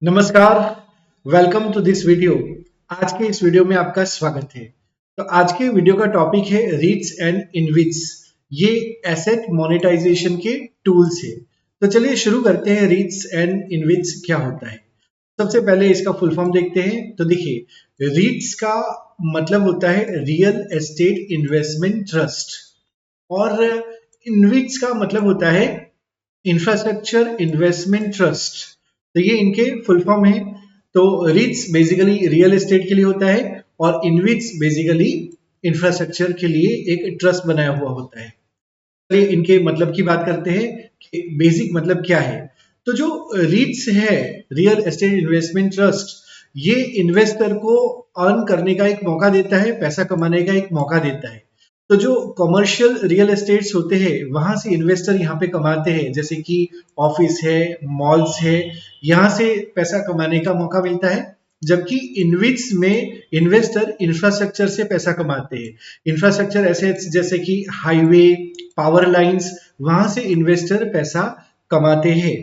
नमस्कार, welcome to this video. आज के इस वीडियो में आपका स्वागत है। तो आज के वीडियो का टॉपिक है रीट्स एंड इनविट्स। ये एसेट मोनेटाइजेशन के टूल्स है। तो चलिए शुरू करते हैं, रीट्स एंड इनविट्स क्या होता है। सबसे पहले इसका फुल फॉर्म देखते हैं। तो देखिए, रीट्स का मतलब होता है रियल एस्टेट इन्वेस्टमेंट ट्रस्ट और इनविट्स का मतलब होता है इंफ्रास्ट्रक्चर इन्वेस्टमेंट ट्रस्ट। तो ये इनके फुल फॉर्म है। तो रिट्स बेसिकली रियल एस्टेट के लिए होता है और इनविट्स बेसिकली इंफ्रास्ट्रक्चर के लिए एक ट्रस्ट बनाया हुआ होता है। चलिए इनके मतलब की बात करते हैं कि बेसिक मतलब क्या है। तो जो रीट्स है, रियल एस्टेट इन्वेस्टमेंट ट्रस्ट, ये इन्वेस्टर को अर्न करने का एक मौका देता है, पैसा कमाने का एक मौका देता है। तो जो कमर्शियल रियल एस्टेट्स होते हैं वहां से इन्वेस्टर यहाँ पे कमाते हैं, जैसे कि ऑफिस है, मॉल्स है, यहाँ से पैसा कमाने का मौका मिलता है। जबकि इनविट्स में इन्वेस्टर इंफ्रास्ट्रक्चर से पैसा कमाते हैं। इंफ्रास्ट्रक्चर एसेट्स जैसे कि हाईवे, पावर लाइंस, वहां से इन्वेस्टर पैसा कमाते हैं।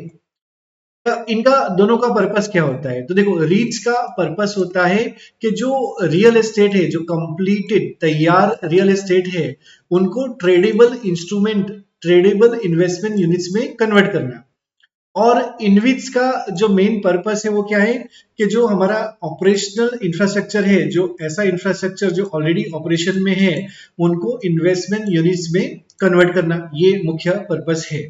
इनका दोनों का पर्पस क्या होता है। तो देखो, रीच का पर्पस होता है कि जो रियल एस्टेट है, जो कंप्लीटेड तैयार रियल एस्टेट है, उनको tradable instrument, tradable investment units में कन्वर्ट करना। और इनविट्स का जो मेन पर्पस है वो क्या है कि जो हमारा ऑपरेशनल इंफ्रास्ट्रक्चर है, जो ऐसा इंफ्रास्ट्रक्चर जो ऑलरेडी ऑपरेशन में है, उनको इन्वेस्टमेंट यूनिट्स में कन्वर्ट करना, ये मुख्य पर्पस है।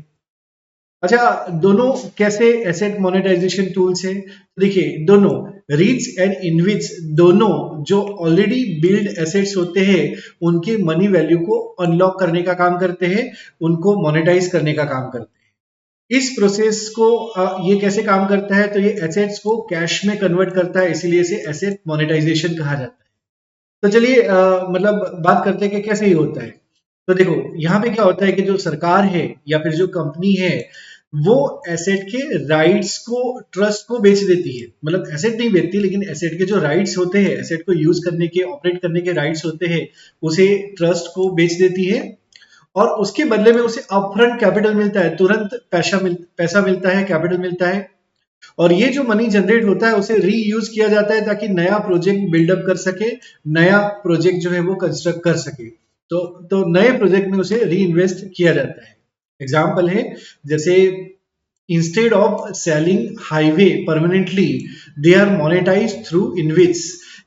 अच्छा, दोनों कैसे एसेट मोनेटाइजेशन टूल्स है। देखिए, दोनों रीट्स एंड इनविट्स, दोनों जो ऑलरेडी बिल्ड एसेट्स होते हैं उनके मनी वैल्यू को अनलॉक करने का काम करते हैं, उनको मोनेटाइज करने का काम करते हैं। इस प्रोसेस को ये कैसे काम करता है, तो ये एसेट्स को कैश में कन्वर्ट करता है, इसीलिए इसे एसेट मोनेटाइजेशन कहा जाता है। तो चलिए मतलब बात करते हैं कि कैसे ये होता है। तो देखो, यहाँ पे क्या होता है कि जो सरकार है या फिर जो कंपनी है, वो एसेट के राइट्स को ट्रस्ट को बेच देती है। मतलब एसेट नहीं बेचती, लेकिन एसेट के जो राइट्स होते हैं, एसेट को यूज करने के, ऑपरेट करने के राइट्स होते हैं, उसे ट्रस्ट को बेच देती है। और उसके बदले में उसे अपफ्रंट कैपिटल मिलता है, तुरंत पैसा मिलता है, कैपिटल मिलता है। और ये जो मनी जनरेट होता है उसे रीयूज किया जाता है ताकि नया प्रोजेक्ट बिल्डअप कर सके, नया प्रोजेक्ट जो है वो कंस्ट्रक्ट कर सके। तो नए प्रोजेक्ट में उसे री इन्वेस्ट किया जाता है। एग्जाम्पल है, जैसे instead of selling highway permanently, they are monetise through InvITs.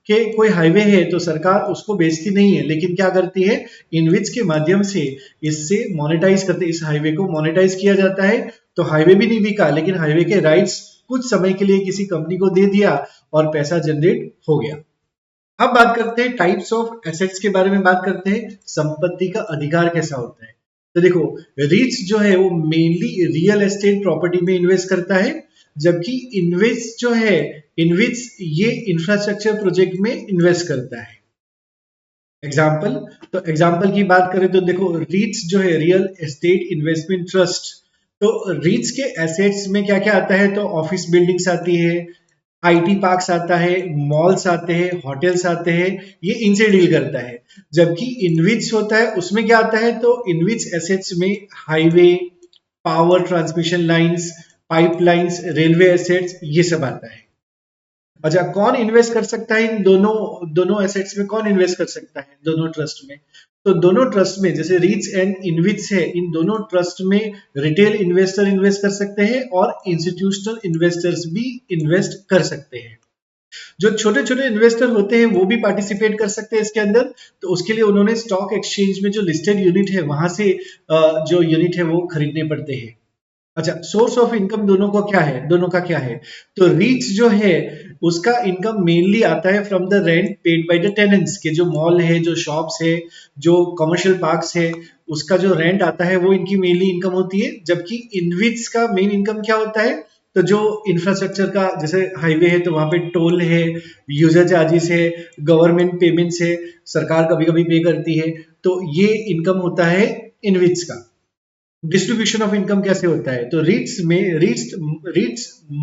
के कोई हाईवे है तो सरकार उसको बेचती नहीं है, लेकिन क्या करती है, इनविट्स के माध्यम से इससे मोनेटाइज करते, इस हाईवे को मोनेटाइज किया जाता है। तो हाईवे भी नहीं बिका, लेकिन हाईवे के राइट्स कुछ समय के लिए किसी कंपनी को दे दिया और पैसा जनरेट हो गया। अब बात करते हैं टाइप्स ऑफ एसेट्स के बारे में, बात करते हैं संपत्ति का अधिकार कैसा होता है। तो देखो, रीट्स जो है वो मेनली रियल एस्टेट प्रॉपर्टी में इन्वेस्ट करता है, जबकि इन्वेस्ट जो है, इनविट्स ये इंफ्रास्ट्रक्चर प्रोजेक्ट में इन्वेस्ट करता है। एग्जाम्पल, तो एग्जाम्पल की बात करें तो देखो, रीट्स जो है रियल एस्टेट इन्वेस्टमेंट ट्रस्ट, तो रीट्स के एसेट्स में क्या क्या आता है, तो ऑफिस बिल्डिंग्स आती है, आईटी पार्क्स आता है, मॉल्स आते हैं, होटल्स आते हैं, ये इनसे डील करता है। जबकि इनविट्स होता है, उसमें क्या आता है, तो इनविट्स एसेट्स में highway, power transmission lines, pipelines, railway assets, ये सब आता है। अच्छा, कौन इन्वेस्ट कर सकता है इन दोनों दोनों एसेट्स में, कौन इन्वेस्ट कर सकता है दोनों ट्रस्ट में। तो दोनों ट्रस्ट में, जैसे रीट्स एंड इनविट्स है, इन दोनों ट्रस्ट में रिटेल इन्वेस्टर इन्वेस्ट कर सकते हैं और इंस्टीट्यूशनल इन्वेस्टर्स भी इन्वेस्ट कर सकते हैं। जो छोटे छोटे इन्वेस्टर होते हैं वो भी पार्टिसिपेट कर सकते हैं इसके अंदर। तो उसके लिए उन्होंने स्टॉक एक्सचेंज में जो लिस्टेड यूनिट है वहां से जो यूनिट है वो खरीदने पड़ते हैं। अच्छा, सोर्स ऑफ इनकम दोनों को क्या है, दोनों का क्या है। तो रीच जो है उसका इनकम मेनली आता है from the rent paid by the tenants, के जो मॉल है, जो शॉप्स है, जो कमर्शियल पार्क्स है, उसका जो रेंट आता है वो इनकी मेनली इनकम होती है। जबकि इनविट्स का मेन इनकम क्या होता है, तो जो इंफ्रास्ट्रक्चर का, जैसे हाईवे है तो वहां पे टोल है, यूजर चार्जेस है, गवर्नमेंट पेमेंट्स है, सरकार कभी कभी पे करती है, तो ये इनकम होता है इनविट्स का। डिस्ट्रीब्यूशन ऑफ इनकम कैसे होता है, तो REITs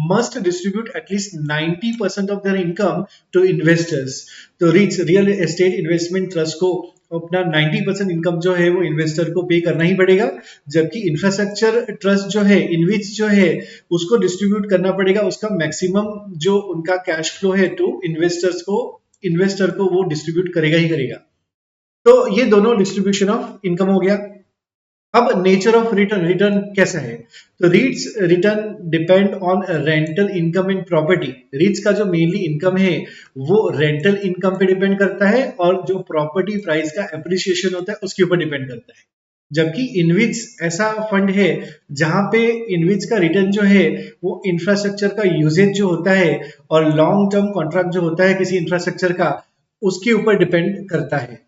must distribute at least 90% of their income to investors. तो REITs real estate investment trust को अपना 90% इनकम जो है वो इन्वेस्टर को पे करना ही पड़ेगा, जबकि इंफ्रास्ट्रक्चर ट्रस्ट जो है, इनविच जो है, उसको डिस्ट्रीब्यूट करना पड़ेगा उसका मैक्सिमम जो उनका कैश फ्लो है टू इन्वेस्टर को वो डिस्ट्रीब्यूट करेगा ही करेगा। तो ये दोनों डिस्ट्रीब्यूशन ऑफ इनकम हो गया। अब नेचर ऑफ रिटर्न, रिटर्न कैसा है? तो रीट्स return depend on rental income in property. रीट्स का जो मेनली इनकम है वो रेंटल इनकम पे डिपेंड करता है और जो प्रॉपर्टी प्राइस का एप्रिसिएशन होता है उसके ऊपर डिपेंड करता है। जबकि इनविट्स ऐसा फंड है जहां पे इनविट्स का रिटर्न जो है वो इंफ्रास्ट्रक्चर का यूजेज जो होता है और लॉन्ग टर्म कॉन्ट्रैक्ट जो होता है किसी इंफ्रास्ट्रक्चर का, उसके ऊपर डिपेंड करता है।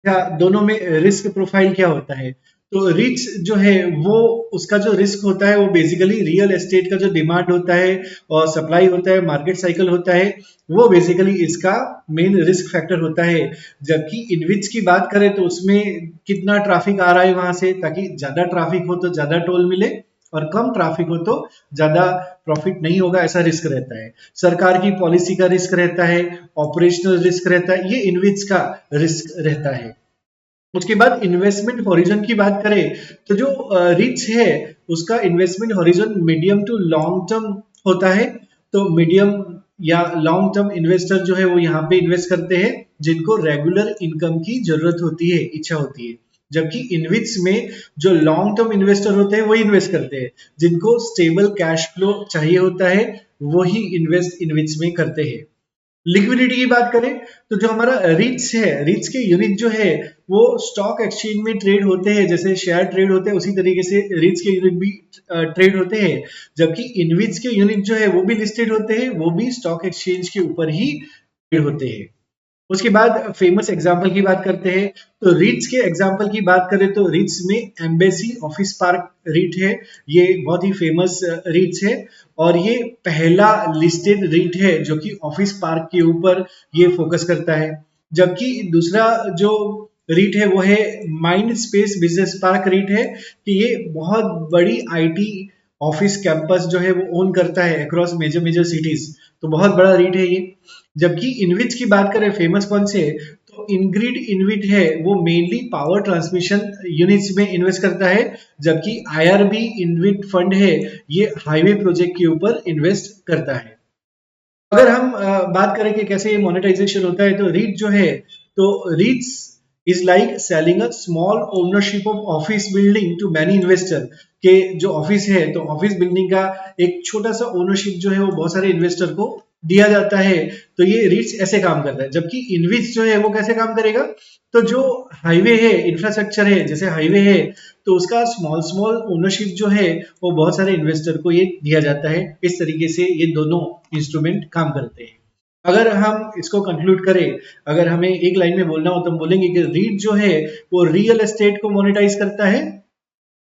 क्या दोनों में रिस्क प्रोफाइल क्या होता है? तो रिच जो है वो उसका जो रिस्क होता है वो बेसिकली रियल एस्टेट का जो डिमांड होता है और सप्लाई होता है, मार्केट साइकिल होता है, वो बेसिकली इसका मेन रिस्क फैक्टर होता है। जबकि इनविच की बात करें तो उसमें कितना ट्रैफिक आ रहा है वहां से, ताकि ज्यादा ट्रैफिक हो तो ज्यादा टोल मिले और कम ट्रैफिक हो तो ज्यादा प्रॉफिट नहीं होगा, ऐसा रिस्क रहता है। सरकार की पॉलिसी का रिस्क रहता है, ऑपरेशनल रिस्क रहता है, ये इनविच का रिस्क रहता है। उसके बाद इन्वेस्टमेंट हॉरिजन की बात करें तो जो रिच है उसका investment horizon medium to long term होता है। तो मीडियम या लॉन्ग टर्म इन्वेस्टर जो है वो यहाँ पे इन्वेस्ट करते हैं जिनको रेगुलर इनकम की जरूरत होती है, इच्छा होती है। जबकि इनविट्स में जो लॉन्ग टर्म इन्वेस्टर होते हैं वही इन्वेस्ट करते हैं, जिनको स्टेबल कैश फ्लो चाहिए होता है वही इन्वेस्ट इनविट्स में करते हैं। लिक्विडिटी की बात करें तो जो हमारा रिट्स है, रिट्स के यूनिट जो है वो स्टॉक एक्सचेंज में ट्रेड होते हैं, जैसे शेयर ट्रेड होते हैं उसी तरीके से रिट्स के यूनिट भी ट्रेड होते हैं। जबकि इनविट्स के यूनिट जो है वो भी लिस्टेड होते हैं, वो भी स्टॉक एक्सचेंज के ऊपर ही ट्रेड होते हैं। उसके बाद फेमस एग्जाम्पल की बात करते हैं तो रीट्स के एग्जाम्पल की बात करें तो रीट्स में एम्बेसी ऑफिस पार्क रीट है, ये बहुत ही फेमस रीट्स है और ये पहला लिस्टेड रीट है जो कि ऑफिस पार्क के ऊपर ये फोकस करता है। जबकि दूसरा जो रीट है वो है mind space business park REET है कि ये बहुत बड़ी आईटी ऑफिस कैंपस जो है वो ओन करता है अक्रॉस मेजर मेजर सिटीज, तो बहुत बड़ा रीट है ये। जबकि इनविच की बात करें फेमस कौन से, तो इनग्रिड इनविट है वो मेनली पावर ट्रांसमिशन यूनिट्स में इन्वेस्ट करता है। जबकि आईआरबी इनविट फंड है ये हाईवे प्रोजेक्ट के ऊपर इन्वेस्ट करता है। अगर हम बात करें कि कैसे ये मोनेटाइजेशन होता है तो रीट जो है, तो REITs is like selling a small ownership of office building to many investor. के जो ऑफिस है तो ऑफिस बिल्डिंग का एक छोटा सा ओनरशिप जो है वो बहुत सारे इन्वेस्टर को दिया जाता है। तो ये रीट्स ऐसे काम करता है। जबकि इनविच जो है वो कैसे काम करेगा, तो जो हाईवे है, इंफ्रास्ट्रक्चर है, जैसे हाईवे है तो उसका स्मॉल स्मॉल ओनरशिप जो है वो बहुत सारे इन्वेस्टर को ये दिया जाता है। इस तरीके से ये दोनों इंस्ट्रूमेंट काम करते हैं। अगर हम इसको कंक्लूड करें, अगर हमें एक लाइन में बोलना हो तो हम बोलेंगे कि रीट जो है वो रियल एस्टेट को मोनेटाइज करता है,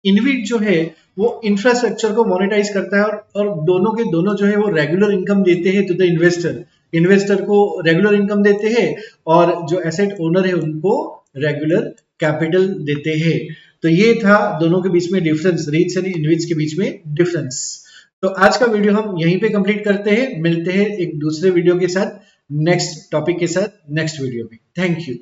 इनविट जो है वो इंफ्रास्ट्रक्चर को मोनेटाइज करता है और दोनों के दोनों जो है वो रेगुलर इनकम देते हैं टू द इन्वेस्टर। इन्वेस्टर को रेगुलर इनकम देते हैं और जो एसेट ओनर है उनको रेगुलर कैपिटल देते हैं। तो ये था दोनों के बीच में डिफरेंस, रीट्स एंड इनविट्स के बीच में डिफरेंस। तो आज का वीडियो हम यहीं पे कंप्लीट करते हैं, मिलते हैं एक दूसरे वीडियो के साथ, नेक्स्ट टॉपिक के साथ नेक्स्ट वीडियो में। Thank you.